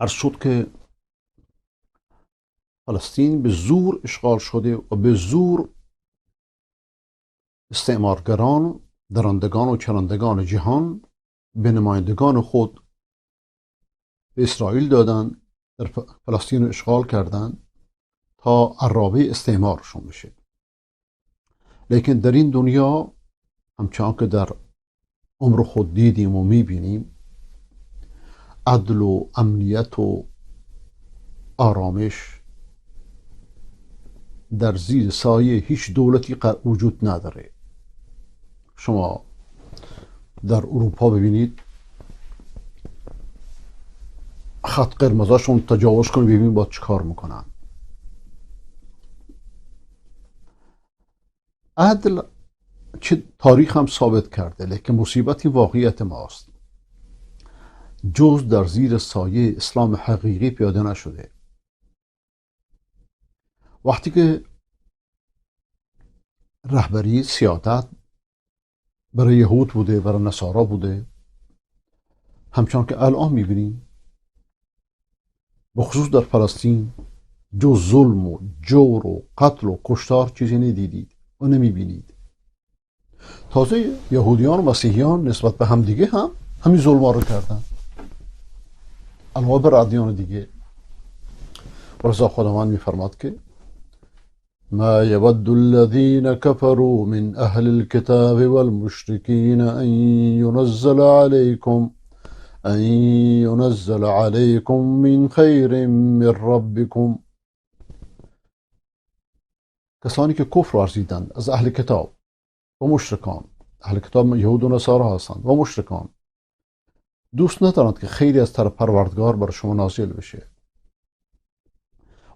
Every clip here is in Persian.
عرض شد که فلسطین به زور اشغال شده و به زور استعمارگران، درندگان و چرندگان جهان به نمایندگان خود به اسرائیل دادن، در فلسطین رو اشغال کردن تا عرابه استعمارشون بشه. لیکن در این دنیا همچنان که در عمر خود دیدیم و میبینیم، عدل و امنیت و آرامش در زیر سایه هیچ دولتی وجود نداره. شما در اروپا ببینید، خط قرمزاشون تجاوز کنید ببینید با چه کار میکنن. عدل چه تاریخ هم ثابت کرده، لیکن مصیبتی واقعیت ماست. جز در زیر سایه اسلام حقیقی پیاده نشده. وقتی که رهبری سیادت برای یهود بوده، برای نصارا بوده، همچنان که الان میبینیم بخصوص در فلسطین جز ظلم و جور و قتل و کشتار چیزی ندیدید و نمیبینید. تازه یهودیان و مسیحیان نسبت به همدیگه هم همین ظلم رو کردن، علاوه بر ادیان دیگه. ولذا خداوند میفرماد که ما يود الذين كفروا من أهل الكتاب والمشركين أن ينزل عليكم من خير من ربكم. کسانی که کفر ورزیدند از اهل کتاب و مشرکان، اهل کتاب یهود و نصارا هستند و مشرکان، دوست ندارند که خیری از طرف پروردگار بر شما نازل بشه.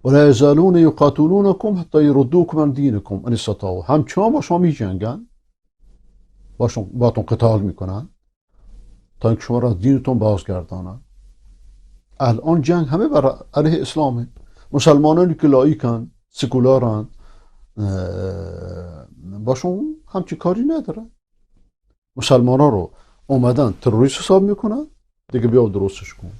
ولا يزالون يقاتلونكم حتى يردوكم عن دينكم ان استطاعوا. همچنان با شما می جنگن، باتون قتال میکنن تا اینکه شما را از دینتون بازگردانن. الان جنگ همه بر علیه اسلامه. مسلمانانی که لایکن، سکولارن، باشون همچی کاری ندارن. مسلمان ها رو اومدن تروریست حساب میکنن، دیگه بیا درستش کن.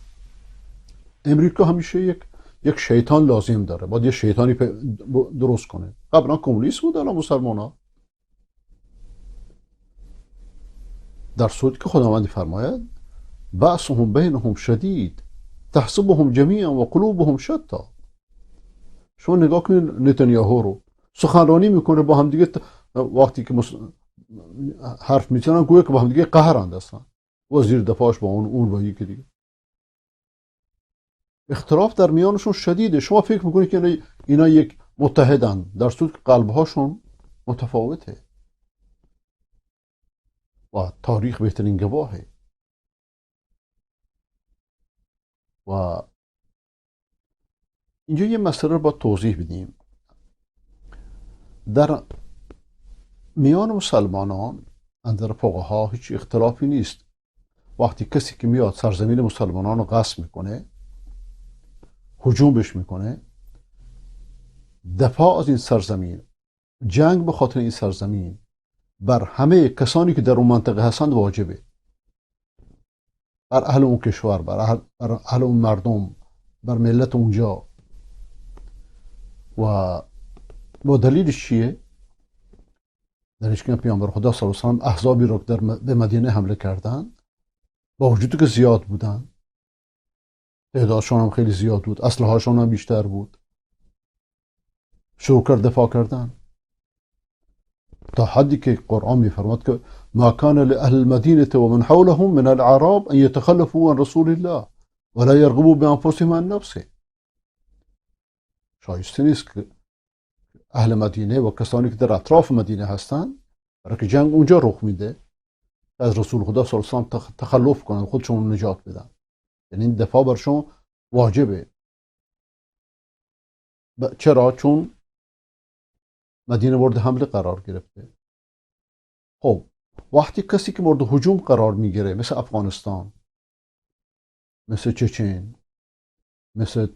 امریکا همیشه یک شیطان لازم داره، باید یه شیطانی درست کنه. قبلا کمونیست بود، الان مسلمان ها. در صورتی که خداوند فرماید بأسهم بینهم شدید تحسبهم جمیعا و قلوبهم شتا. شما نگاه کنید نتانیاهو رو، سخنرانی میکنه با هم دیگه، وقتی که حرف میزنن گویا که با هم دیگه قهرند هستن. وزیر دفاعش با اون با یکی دیگه. اختلاف در میانشون شدیده. شما فکر میکنید که اینا یک متحدن، در صورتی که قلبهاشون متفاوته. و تاریخ بهترین گواهه. و اینجا یه مسئله رو باید توضیح بدیم. در میان مسلمانان اندر فقها هیچ اختلافی نیست. وقتی کسی که میاد سرزمین مسلمانان رو غصب میکنه، هجوم بهش میکنه، دفاع از این سرزمین، جنگ به خاطر این سرزمین بر همه کسانی که در اون منطقه هستند واجبه. بر اهل اون کشور، بر اهل اون مردم، بر ملت اونجا. و با دلیلش چیه؟ دلیلش که پیامبر خدا صلی الله علیه و سلم احزابی رو که به مدینه حمله کردن، با وجودی که زیاد بودن، تعدادشون هم خیلی زیاد بود، اسلحه‌شون هم بیشتر بود، شروع کرد دفاع کردن. تا حدی که قرآن میفرماد که ما كان لأهل المدينة ومن حولهم من الأعراب أن يتخلفوا عن رسول الله ولا يرغبوا بأنفسهم عن نفسه. شایسته نیست که اهل مدینه و کسانی که در اطراف مدینه هستن، برای که جنگ اونجا رخ میده، از رسول خدا صلی الله علیه و سلم تخلف کنن، خودشون نجات بدن. یعنی این دفاع برشون واجبه. چرا؟ چون مدینه مورد حمله قرار گرفته. خب وقتی کسی که مورد هجوم قرار میگیره، مثل افغانستان، مثل چچن، مثل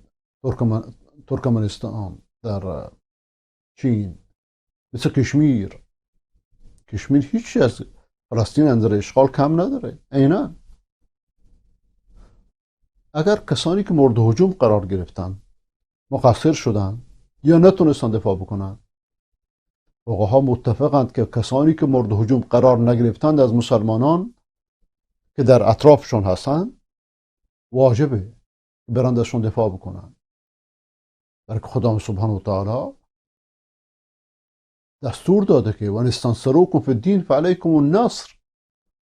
ترکمنستان در چین، مثل کشمیر هیچ از فلسطین اندر اشغال کم نداره. عیناً اگر کسانی که مورد هجوم قرار گرفتن مقصر شدن یا نتونستن دفاع بکنن، فقها متفقند که کسانی که مورد هجوم قرار نگرفتند از مسلمانان که در اطرافشون هستن واجبه برند ازشون دفاع بکنن، برای که خدا سبحانه و تعالی دستور داده که وان استنصروکم فی الدین فعلیکم النصر.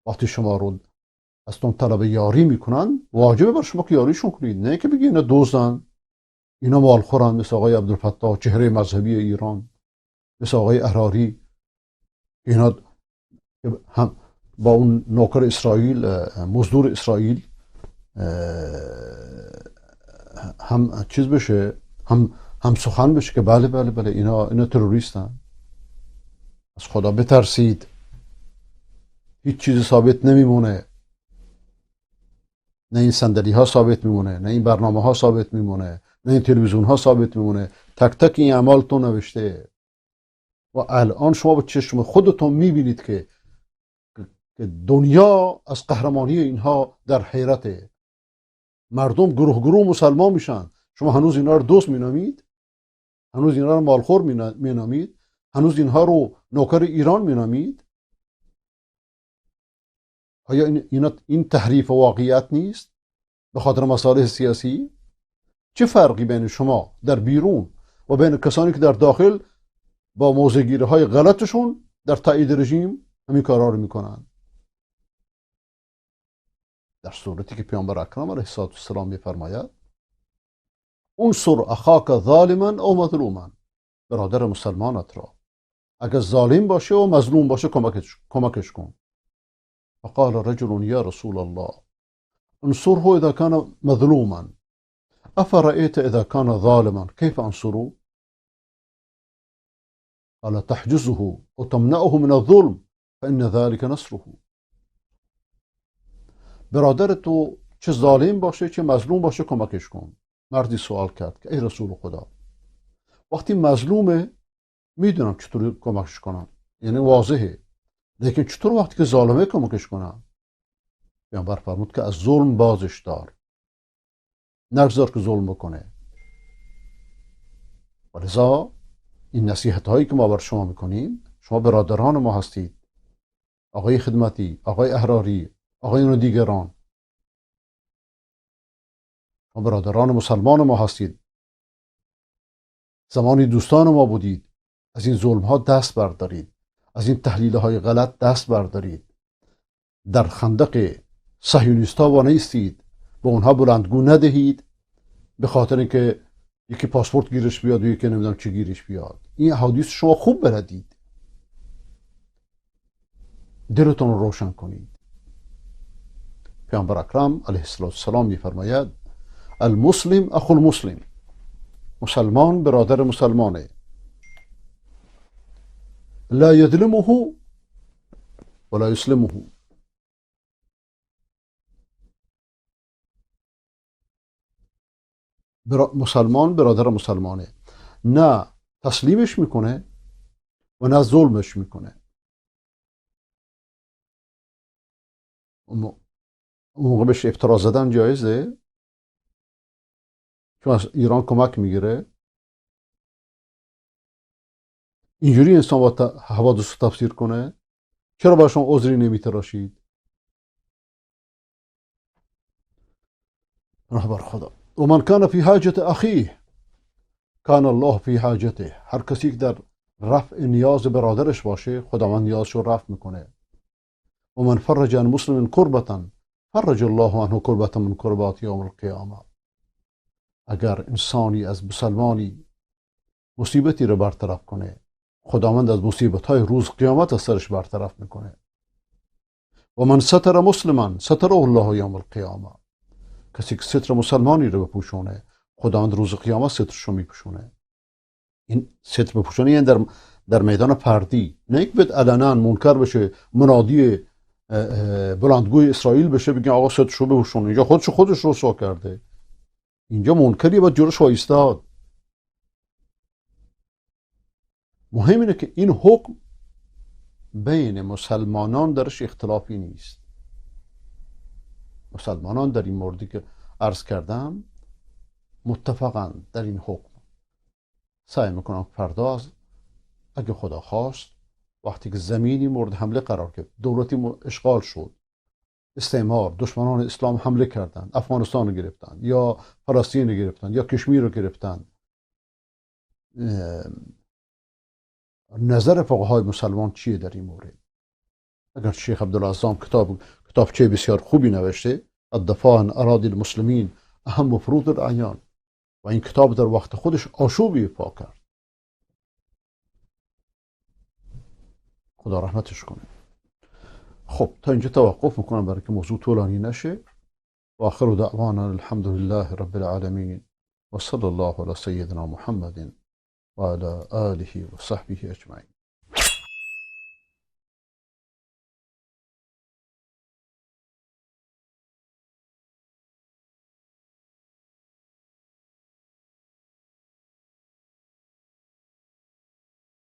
وقتی شما رو از تون طلب یاری میکنن واجبه بر شما که یاریشون کنید، نه که بگی اینا دوزن، اینا مالخورن، مثل آقای عبدالفتاح چهره مذهبی ایران، مثل آقای احراری، اینا هم با اون نوکر اسرائیل، مزدور اسرائیل هم چیز بشه، هم سخن بشه که بله بله بله اینا تروریستن. از خدا بترسید، هیچ چیز ثابت نمیمونه، نه این صندلی ها ثابت میمونه، نه این برنامه ها ثابت میمونه، نه این تلویزیون ها ثابت میمونه، تک تک این اعمالتون نوشته و الان شما با چشم خودتون میبینید که دنیا از قهرمانی اینها در حیرته. مردم گروه گروه مسلمان میشن، شما هنوز اینها رو دوست مینامید، هنوز اینها رو مالخور مینامید، هنوز اینها رو نوکر ایران مینامید. آیا این تحریف واقعیت نیست به خاطر مصالح سیاسی؟ چه فرقی بین شما در بیرون و بین کسانی که در داخل با موضع‌گیری های غلطشون در تایید رژیم همین کارا رو میکنن؟ در صورتی که پیامبر اکرم علیه السلام میفرماید انصر اخاک ظالما او مظلوما، برادر مسلمانت را اگر ظالم باشه و مظلوم باشه کمکش کن. فقال رجل یا رسول الله انصره اذا كان مظلوما افرأيت اذا كان ظالما كيف انصره؟ قال تحجزه وتمنعه من الظلم فإن ذلك نصره. برادر تو چه ظالم باشه چه مظلوم باشه کمکش کن. مردی سوال کرد که ای رسول خدا، وقتی مظلومه میدونم چطور کمکش کنم، یعنی واضحه، لیکن چطور وقتی که ظالمه کمکش کنم؟ پیامبر فرمود که از ظلم بازش دار، نگذار که ظلم بکنه. ولذا این نصیحت هایی که ما بر شما میکنیم، شما برادران ما هستید، آقای خدمتی، آقای احراری، آقایون دیگران، شما برادران مسلمان ما هستید، زمانی دوستان ما بودید. از این ظلم ها دست بردارید، از این تحلیل های غلط دست بردارید، در خندق صهیونیستا و نیستید، به اونها بلندگو ندهید به خاطر اینکه یکی پاسپورت گیرش بیاد و یکی نمیدونم چی گیرش بیاد. این احادیث شما خوب بلدید، دلتون رو روشن کنید. پیامبر اکرم علیه السلام میفرماید المسلم اخو المسلم، مسلمان برادر مسلمانه، لا یظلمه ولا یسلمه. مسلمان برادر مسلمانه، نه تسلیمش میکنه و نه ظلمش میکنه. اون موقع بهش افترا زدن جایزه، چون از ایران کمک میگیره. اینجوری انسان با حوادث رو تفسیر کنه؟ چرا با شما عذری نمیتراشید؟ رهبر خدا و من کان فی حاجت اخیه کان الله فی حاجته. هر کسی که در رفع نیاز برادرش باشه، خداوند نیازش رو رفع میکنه. و من فرج عن مسلم کربتا فرج الله عنه کربتا من کربات یوم القیامه. اگر انسانی از مسلمانی مصیبتی رو برطرف کنه، خداوند از مصیبت‌های روز قیامت از سرش برطرف میکنه. و من ستر مسلما ستره الله یوم القیامه. کسی که ستر مسلمانی رو بپوشونه، خداوند روز قیامت سترش رو میپوشونه. این ستر بپوشونه یعنی در میدان فردی، نه یک بد علنا منکر بشه، منادی بلندگوی اسرائیل بشه بگن آقا سترش رو بپوشونه، اینجا خودش رسوا کرده. اینجا منکری باید جلوش وایستاد. مهم اینه که این حکم بین مسلمانان درش اختلافی نیست. مسلمانان در این موردی که عرض کردم متفقاً در این حکم سعی میکنم فردا اگه خدا خواست وقتی که زمینی مورد حمله قرار گرفت، دولتی اشغال شد، استعمار، دشمنان اسلام حمله کردند، افغانستان رو گرفتن یا فلسطین رو گرفتن یا کشمیر رو گرفتن، نظر فقهای مسلمان چیه در این مورد؟ اگر شیخ عبدالعظام کتابچه بسیار خوبی نوشته، الدفاع عن اراضی المسلمین اهم فروض الاعیان، و این کتاب در وقت خودش آشوبی ایفا کرد، خدا رحمتش کنه. خب تا اینجا توقف میکنم برای که موضوع طولانی نشه. و آخر دعوانا الحمد لله رب العالمین و صلی الله علی سیدنا محمد و علی آله و صحبه اجمعین.